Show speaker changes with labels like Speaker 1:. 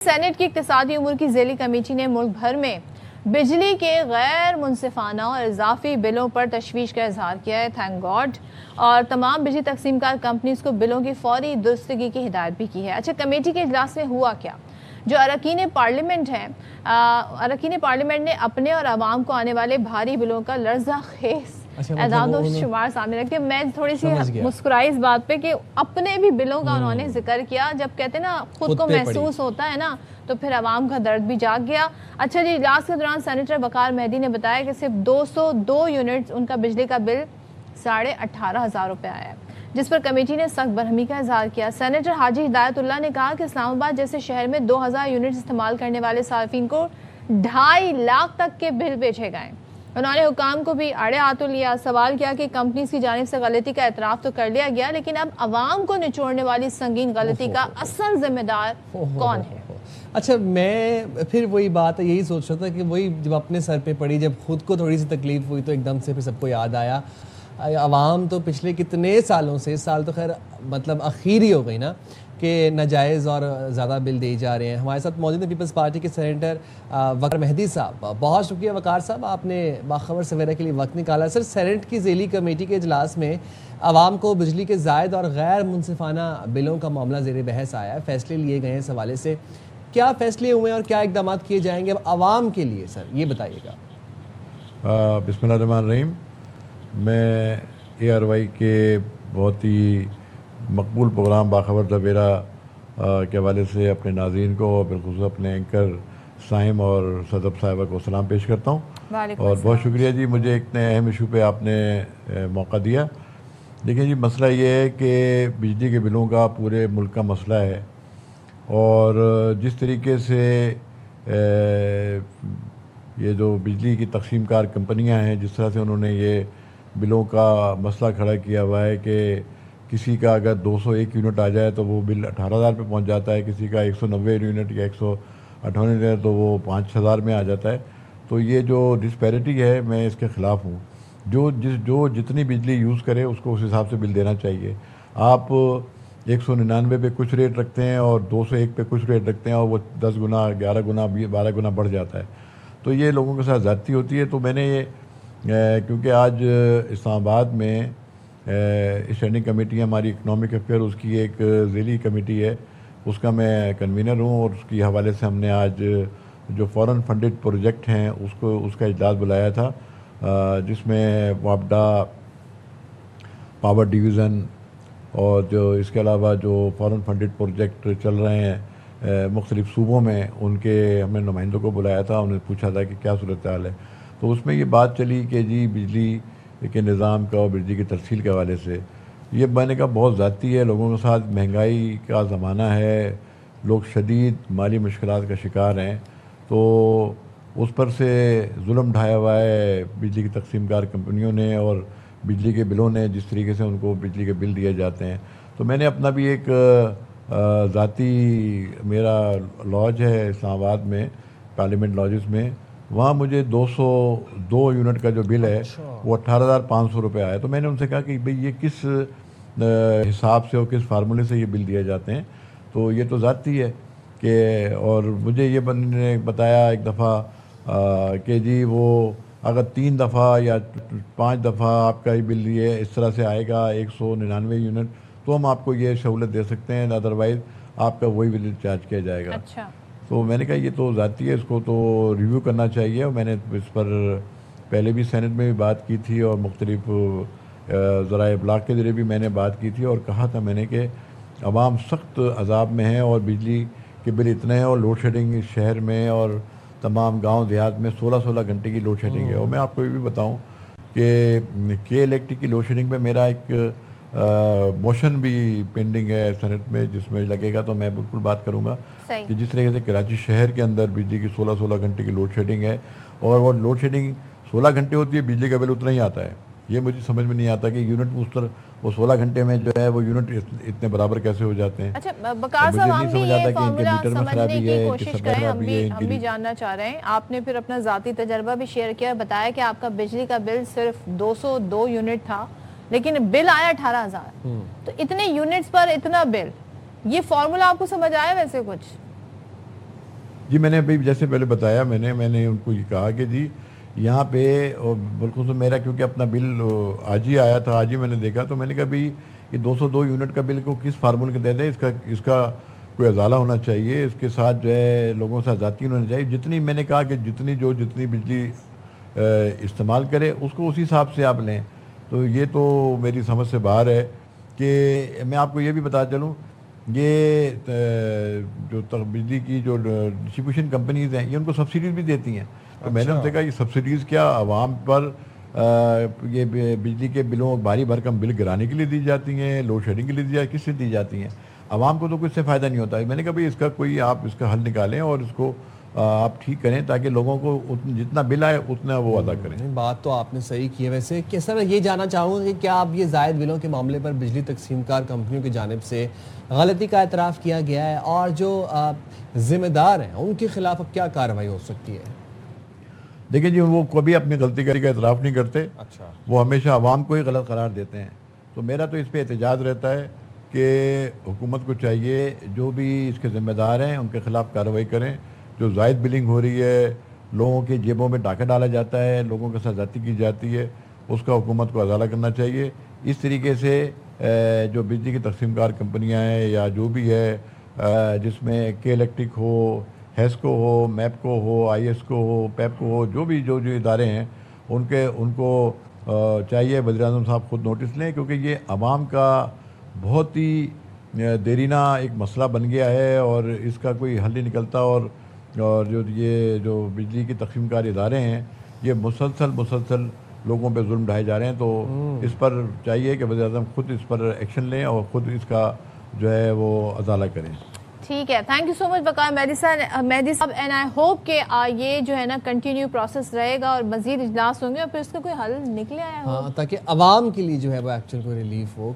Speaker 1: Saint کی اقتصادی امور کی ذیلی کمیٹی نے ملک بھر میں بجلی کے غیر منصفانہ اور اضافی بلوں پر تشویش کا اظہار کیا ہے، تھینک گاڈ، اور تمام بجلی تقسیم کار کمپنیز کو بلوں کی فوری درستگی کی ہدایت بھی کی ہے۔ اچھا، کمیٹی کے اجلاس میں ہوا کیا؟ جو اراکین پارلیمنٹ نے اپنے اور عوام کو آنے والے بھاری بلوں کا لرزہ خیز اعداد و شمار سامنے رکھتے ہیں۔ میں تھوڑی سی مسکرائی اس بات پہ کہ اپنے بھی بلوں کا انہوں نے ذکر کیا۔ جب کہتے ہیں نا خود کو محسوس ہوتا ہے نا، تو پھر عوام کا درد بھی جاگ گیا۔ اچھا جی، اجلاس کے دوران سینیٹر وقار مہدی نے بتایا کہ صرف 202 یونٹس ان کا بجلی کا بل 18,500 روپے آیا ہے، جس پر کمیٹی نے سخت برہمی کا اظہار کیا۔ سینیٹر حاجی ہدایت اللہ نے کہا کہ اسلام آباد جیسے شہر میں 2000 یونٹس استعمال کرنے والے صارفین کو 2.5 لاکھ تک کے بل بھیجے گئے۔ انہوں نے حکام کو بھی اڑے ہاتھوں لیا، سوال کیا کہ کمپنیز کی جانب سے غلطی کا اعتراف تو کر لیا گیا، لیکن اب عوام کو نچوڑنے والی سنگین غلطی کا اصل ذمہ دار کون ہے؟
Speaker 2: اچھا، میں پھر وہی بات ہے، یہی سوچ رہا تھا کہ وہی جب اپنے سر پہ پڑی، جب خود کو تھوڑی سی تکلیف ہوئی تو ایک دم سے پھر سب کو یاد آیا عوام تو پچھلے کتنے سالوں سے، اس سال تو خیر مطلب اخیر ہی ہو گئی نا، کہ ناجائز اور زیادہ بل دیے جا رہے ہیں۔ ہمارے ساتھ موجود ہیں پیپلز پارٹی کے سینیٹر وقار مہدی صاحب۔ بہت شکریہ وقار صاحب، آپ نے باخبر سویرا کے لیے وقت نکالا۔ سر، سینٹ کی ذیلی کمیٹی کے اجلاس میں عوام کو بجلی کے زائد اور غیر منصفانہ بلوں کا معاملہ زیر بحث آیا ہے، فیصلے لیے گئے ہیں اس حوالے سے۔ کیا فیصلے ہوئے ہیں اور کیا اقدامات کیے جائیں گے اب عوام کے لیے؟ سر یہ بتائیے گا۔
Speaker 3: بسم اللہ الرحمن الرحیم۔ میں ARY کے بہت ہی مقبول پروگرام باخبر سویرا کے حوالے سے اپنے ناظرین کو اور بالخصوص اپنے اینکر سائم اور صدب صاحبہ کو سلام پیش کرتا ہوں، اور بہت شکریہ جی، مجھے اتنے اہم ایشو پہ آپ نے موقع دیا۔ دیکھیں جی، مسئلہ یہ ہے کہ بجلی کے بلوں کا پورے ملک کا مسئلہ ہے، اور جس طریقے سے یہ جو بجلی کی تقسیم کار کمپنیاں ہیں، جس طرح سے انہوں نے یہ بلوں کا مسئلہ کھڑا کیا ہوا ہے کہ کسی کا اگر 201 یونٹ آ جائے تو وہ بل 18,000 پہ پہنچ جاتا ہے، کسی کا 190 یونٹ یا 158 یونٹ تو وہ 5,000 میں آ جاتا ہے۔ تو یہ جو ڈسپیرٹی ہے، میں اس کے خلاف ہوں۔ جو جتنی بجلی یوز کرے اس کو اس حساب سے بل دینا چاہیے۔ آپ 199 پہ کچھ ریٹ رکھتے ہیں اور 201 پہ کچھ ریٹ رکھتے ہیں، اور وہ 10 گنا 11 گنا 12 گنا بڑھ جاتا ہے، تو یہ لوگوں کے ساتھ زیادتی ہوتی ہے۔ تو میں نے یہ کیونکہ آج اسلام آباد میں اسٹینڈنگ کمیٹی ہماری اکنامک افیئر، اس کی ایک ذیلی کمیٹی ہے، اس کا میں کنوینر ہوں، اور اس کے حوالے سے ہم نے آج جو فورن فنڈڈ پروجیکٹ ہیں اس کا اجلاس بلایا تھا، جس میں وابڈا، پاور ڈویژن، اور جو اس کے علاوہ جو فورن فنڈڈ پروجیکٹ چل رہے ہیں مختلف صوبوں میں، ان کے ہم نے نمائندوں کو بلایا تھا، انہیں پوچھا تھا کہ کیا صورتحال ہے۔ تو اس میں یہ بات چلی کہ جی بجلی کے نظام کا اور بجلی کی ترسیل کے حوالے سے یہ میں نے کہا بہت ذاتی ہے، لوگوں کے ساتھ مہنگائی کا زمانہ ہے، لوگ شدید مالی مشکلات کا شکار ہیں، تو اس پر سے ظلم ڈھایا ہوا ہے بجلی کی تقسیم کار کمپنیوں نے اور بجلی کے بلوں نے، جس طریقے سے ان کو بجلی کے بل دیے جاتے ہیں۔ تو میں نے اپنا بھی ایک ذاتی، میرا لاج ہے اسلام آباد میں، پارلیمنٹ لاجز میں، وہاں مجھے 202 یونٹ کا جو بل ہے وہ 18,500 روپے آیا۔ تو میں نے ان سے کہا کہ بھئی یہ کس حساب سے اور کس فارمولے سے یہ بل دیے جاتے ہیں؟ تو یہ تو ذاتی ہے کہ، اور مجھے یہ بندے نے بتایا ایک دفعہ کہ جی وہ اگر 3 دفعہ یا 5 دفعہ آپ کا یہ بل یہ اس طرح سے آئے گا 199 یونٹ، تو ہم آپ کو یہ سہولت دے سکتے ہیں، ادروائز آپ کا وہی بل چارج کیا جائے گا۔
Speaker 1: اچھا،
Speaker 3: تو میں نے کہا یہ تو ذاتی ہے، اس کو تو ریویو کرنا چاہیے، اور میں نے اس پر پہلے بھی سینٹ میں بھی بات کی تھی، اور مختلف ذرائع ابلاغ کے ذریعے بھی میں نے بات کی تھی، اور کہا تھا میں نے کہ عوام سخت عذاب میں ہیں، اور بجلی کے بل اتنے ہیں، اور لوڈ شیڈنگ اس شہر میں اور تمام گاؤں دیہات میں 16 گھنٹے کی لوڈ شیڈنگ ہے۔ اور میں آپ کو یہ بھی بتاؤں کہ کے الیکٹرک کی لوڈ شیڈنگ پہ میرا ایک موشن بھی پینڈنگ ہے سینٹ میں، جس میں لگے گا تو میں بالکل بات کروں گا کہ جس طریقے سے کراچی شہر کے اندر بجلی کی 16 گھنٹے کی لوڈ شیڈنگ ہے، اور وہ لوڈ شیڈنگ 16 گھنٹے ہوتی ہے، بجلی کا بل اتنا ہی آتا ہے۔ یہ مجھے سمجھ میں نہیں آتا کہ یونٹ اس طرح وہ 16 گھنٹے میں جو ہے وہ یونٹ اتنے برابر کیسے ہو جاتے ہیں۔
Speaker 1: اچھا بکار صاحب، ہم بھی یہ فارمولا سمجھنے کی کوشش کریں، ہم بھی جاننا چاہ رہے ہیں۔ آپ نے پھر اپنا ذاتی تجربہ بھی شیئر کیا، بتایا کہ آپ کا بجلی کا بل صرف 202 یونٹ تھا، لیکن بل آیا 18,000۔ تو اتنے یونٹس پر اتنا بل، یہ فارمولا آپ کو سمجھ آیا ویسے کچھ؟
Speaker 3: جی میں نے ابھی جیسے پہلے بتایا میں نے ان کو یہ کہا کہ جی یہاں پہ بالخصوص میرا کیونکہ اپنا بل آج ہی آیا تھا، آج ہی میں نے دیکھا، تو میں نے کہا بھی یہ 202 یونٹ کا بل کو کس فارمولے کے تحت ہے، اس کا کوئی ازالہ ہونا چاہیے، اس کے ساتھ جو ہے لوگوں سے آزادی ہونا چاہیے، جتنی میں نے کہا کہ جتنی بجلی استعمال کرے اس کو اسی حساب سے آپ لیں. تو یہ تو میری سمجھ سے باہر ہے. کہ میں آپ کو یہ بھی بتا چلوں، یہ جو بجلی کی جو ڈسٹریبیوشن کمپنیز ہیں یہ ان کو سبسڈیز بھی دیتی ہیں. تو میں نے ان سے کہا یہ سبسڈیز کیا عوام پر یہ بجلی کے بلوں بھاری بھرکم بل گرانے کے لیے دی جاتی ہیں، لوڈ شیڈنگ کے لیے دی جاتی ہیں، کس سے دی جاتی ہیں؟ عوام کو تو کچھ سے فائدہ نہیں ہوتا. میں نے کہا بھائی اس کا کوئی آپ اس کا حل نکالیں اور اس کو آپ ٹھیک کریں تاکہ لوگوں کو جتنا بل آئے اتنا وہ ادا کریں.
Speaker 2: بات تو آپ نے صحیح کی ہے. ویسے کہ سر یہ جاننا چاہوں گا کہ کیا آپ یہ زائد بلوں کے معاملے پر بجلی تقسیم کار کمپنیوں کی جانب سے غلطی کا اعتراف کیا گیا ہے، اور جو ذمہ دار ہیں ان کے خلاف اب کیا کارروائی ہو سکتی ہے؟
Speaker 3: دیکھیں جی وہ کبھی اپنی غلطی کا اعتراف نہیں کرتے.
Speaker 2: اچھا.
Speaker 3: وہ ہمیشہ عوام کو ہی غلط قرار دیتے ہیں. تو میرا تو اس پہ احتجاج رہتا ہے کہ حکومت کو چاہیے جو بھی اس کے ذمہ دار ہیں ان کے خلاف کارروائی کریں. جو زائد بلنگ ہو رہی ہے، لوگوں کے جیبوں میں ڈاکہ ڈالا جاتا ہے، لوگوں کے ساتھ زیادتی کی جاتی ہے، اس کا حکومت کو ازالہ کرنا چاہیے. اس طریقے سے جو بجلی کی تقسیم کار کمپنیاں ہیں یا جو بھی ہے جس میں کے electric who, HESCO who, MEPCO who, I S کو ہو، پیپکو ہو، جو بھی جو ادارے ہیں ان کو چاہیے وزیر اعظم صاحب خود نوٹس لیں، کیونکہ یہ عوام کا بہت ہی دیرینہ ایک مسئلہ بن گیا ہے اور اس کا کوئی حل نہیں نکلتا. اور جو بجلی کی تقسیم کار ادارے ہیں یہ مسلسل لوگوں پہ ظلم ڈھائے جا رہے ہیں. تو اس پر چاہیے کہ وزیر اعظم خود اس پر ایکشن لیں اور خود اس کا جو ہے وہ ازالہ کریں.
Speaker 1: ٹھیک ہے، تھینک یو سو مچ بقاء مہدی صاحب، اینڈ آئی ہوپ کہ یہ جو ہے نا کنٹینیو پروسیس رہے گا اور مزید اجلاس ہوں گے اور پھر اس کا کوئی حل نکلے آیا ہو،
Speaker 2: تاکہ عوام کے لیے جو ہے وہ ایکچوئل کوئی ریلیف ہو.